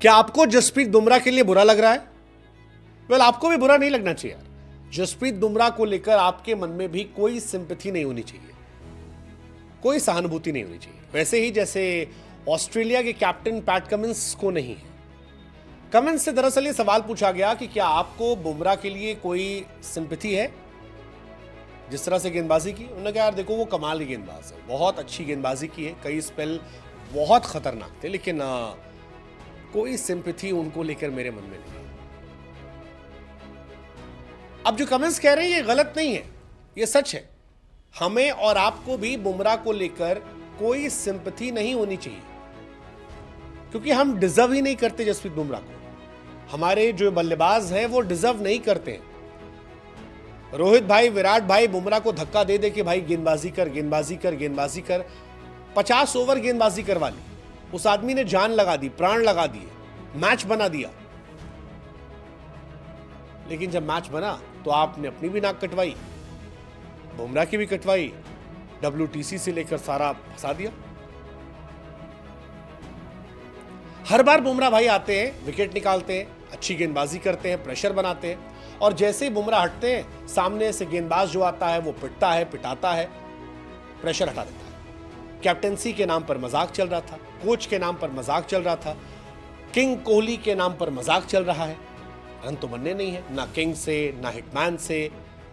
क्या आपको जसप्रीत बुमराह के लिए बुरा लग रहा है? वेल, आपको भी बुरा नहीं लगना चाहिए यार। जसप्रीत बुमराह को लेकर आपके मन में भी कोई सिंपैथी नहीं होनी चाहिए, कोई सहानुभूति नहीं होनी चाहिए। वैसे ही जैसे ऑस्ट्रेलिया के कैप्टन पैट कमिंस को नहीं है। कमिंस से दरअसल ये सवाल पूछा गया कि क्या आपको बुमराह के लिए कोई सिंपैथी है जिस तरह से गेंदबाजी की। उन्होंने कहा यार देखो, वो कमाल की गेंदबाज है, बहुत अच्छी गेंदबाजी की है, कई स्पेल बहुत खतरनाक थे, लेकिन कोई सिंपैथी उनको लेकर मेरे मन में नहीं है। अब जो कमेंट्स कह रहे हैं ये गलत नहीं है, ये सच है। हमें और आपको भी बुमराह को लेकर कोई सिंपैथी नहीं होनी चाहिए, क्योंकि हम डिजर्व ही नहीं करते जसप्रीत बुमराह को। हमारे जो बल्लेबाज हैं वो डिजर्व नहीं करते हैं। रोहित भाई, विराट भाई बुमराह को धक्का दे दे कि भाई गेंदबाजी कर, गेंदबाजी कर, गेंदबाजी कर। 50 ओवर गेंदबाजी करवा ली, उस आदमी ने जान लगा दी, प्राण लगा दिए, मैच बना दिया। लेकिन जब मैच बना तो आपने अपनी भी नाक कटवाई, बुमराह की भी कटवाई, WTC से लेकर सारा फंसा दिया। हर बार बुमराह भाई आते हैं, विकेट निकालते हैं, अच्छी गेंदबाजी करते हैं, प्रेशर बनाते हैं, और जैसे ही बुमराह हटते हैं सामने से गेंदबाज जो आता है वो पिटता है, पिटाता है, प्रेशर हटा देता है। कैप्टेंसी के नाम पर मजाक चल रहा था, कोच के नाम पर मजाक चल रहा था, किंग कोहली के नाम पर मजाक चल रहा है। रन तो बनने नहीं है, ना किंग से ना हिटमैन से।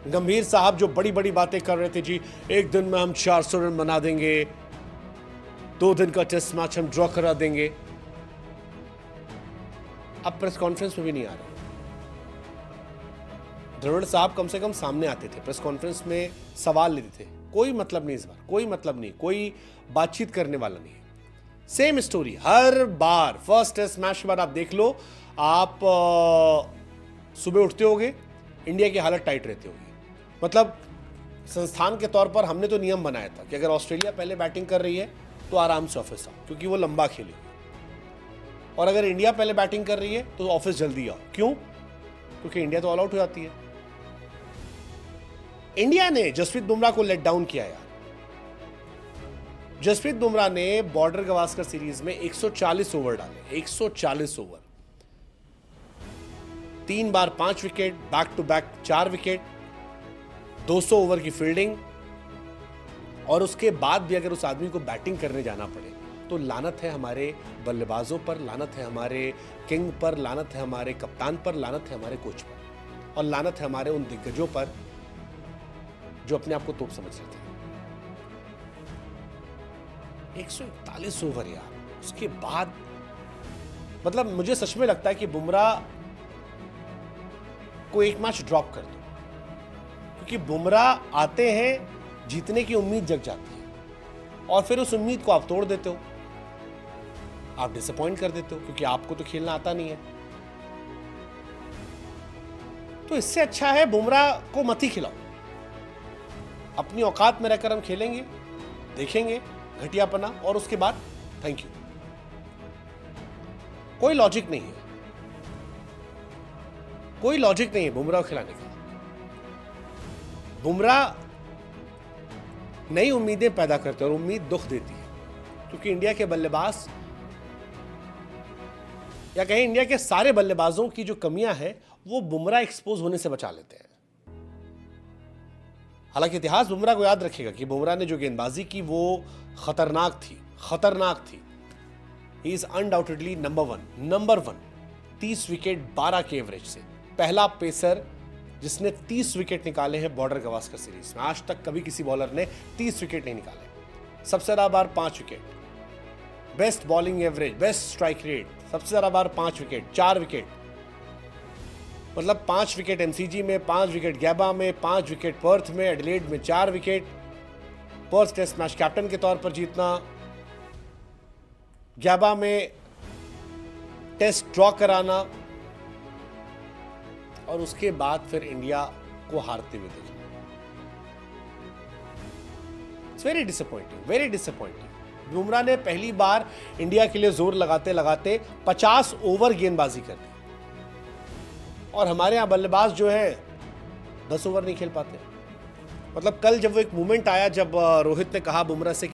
गंभीर साहब जो बड़ी बड़ी बातें कर रहे थे, जी एक दिन में हम 400 रन बना देंगे, 2 दिन का टेस्ट मैच हम ड्रॉ करा देंगे, अब प्रेस कॉन्फ्रेंस में भी नहीं आ रहे। द्रविड़ साहब कम से कम सामने आते थे, प्रेस कॉन्फ्रेंस में सवाल लेते थे। कोई मतलब नहीं इस बार, कोई मतलब नहीं, कोई बातचीत करने वाला नहीं है। सेम स्टोरी हर बार। फर्स्ट टेस्ट मैच के बाद आप देख लो, आप सुबह उठते होगे, इंडिया की हालत टाइट रहती होगी। मतलब संस्थान के तौर पर हमने तो नियम बनाया था कि अगर ऑस्ट्रेलिया पहले बैटिंग कर रही है तो आराम से ऑफिस आओ, क्योंकि वो लंबा खेलेगी, और अगर इंडिया पहले बैटिंग कर रही है तो ऑफिस जल्दी आओ। क्यों? क्योंकि इंडिया तो ऑल आउट हो जाती है। इंडिया ने जसप्रीत बुमराह को लेट डाउन किया यार। जसप्रीत बुमराह ने बॉर्डर गवास्कर सीरीज में 140 ओवर डाले, 140 ओवर, 3 बार 5 wicket, back to back 4 wicket, 200 over की फील्डिंग, और उसके बाद भी अगर उस आदमी को बैटिंग करने जाना पड़े तो लानत है हमारे बल्लेबाजों पर, लानत है हमारे किंग पर, लानत है हमारे कप्तान पर, लानत है हमारे कोच पर, और लानत है हमारे उन दिग्गजों पर जो अपने आप को तोप समझ रहे थे। 141 ओवर यार, उसके बाद मतलब मुझे सच में लगता है कि बुमराह को एक मैच ड्रॉप कर दो, क्योंकि बुमराह आते हैं, जीतने की उम्मीद जग जाती है, और फिर उस उम्मीद को आप तोड़ देते हो, आप डिसअपॉइंट कर देते हो, क्योंकि आपको तो खेलना आता नहीं है। तो इससे अच्छा है बुमराह को मत ही खिलाओ, अपनी औकात में रहकर हम खेलेंगे, देखेंगे घटियापना, और उसके बाद थैंक यू। कोई लॉजिक नहीं है, कोई लॉजिक नहीं है बुमराह को खिलाने का। बुमराह नई उम्मीदें पैदा करते हैं और उम्मीद दुख देती है, क्योंकि इंडिया के बल्लेबाज, या कहें इंडिया के सारे बल्लेबाजों की जो कमियां हैं वो बुमराह एक्सपोज होने से बचा लेते हैं। हालांकि इतिहास बुमराह को याद रखेगा कि बुमराह ने जो गेंदबाजी की वो खतरनाक थी, खतरनाक थी। He is undoubtedly number one. 30 wicket 12 के एवरेज से पहला पेसर जिसने 30 विकेट निकाले हैं बॉर्डर गवास्कर सीरीज में। आज तक कभी किसी बॉलर ने 30 विकेट नहीं निकाले। सबसे ज्यादा बार 5 wicket, best bowling average, best strike rate, सबसे ज्यादा बार 5 विकेट, 4 विकेट, मतलब 5 विकेट MCG में, 5 विकेट गैबा में, 5 विकेट पर्थ में, एडिलेड में 4 wicket, Perth test match captain के तौर पर जीतना, गैबा में टेस्ट ड्रॉ कराना, और उसके बाद फिर इंडिया को हारते हुए देखना। It's very disappointing, very disappointing. Bumrah ने पहली बार इंडिया के लिए जोर लगाते लगाते 50 ओवर गेंदबाजी कर दी, और हमारे यहां बल्लेबाज जो है 10 ओवर नहीं खेल पाते। मतलब कल जब वो एक मोमेंट आया जब रोहित ने कहा बुमराह से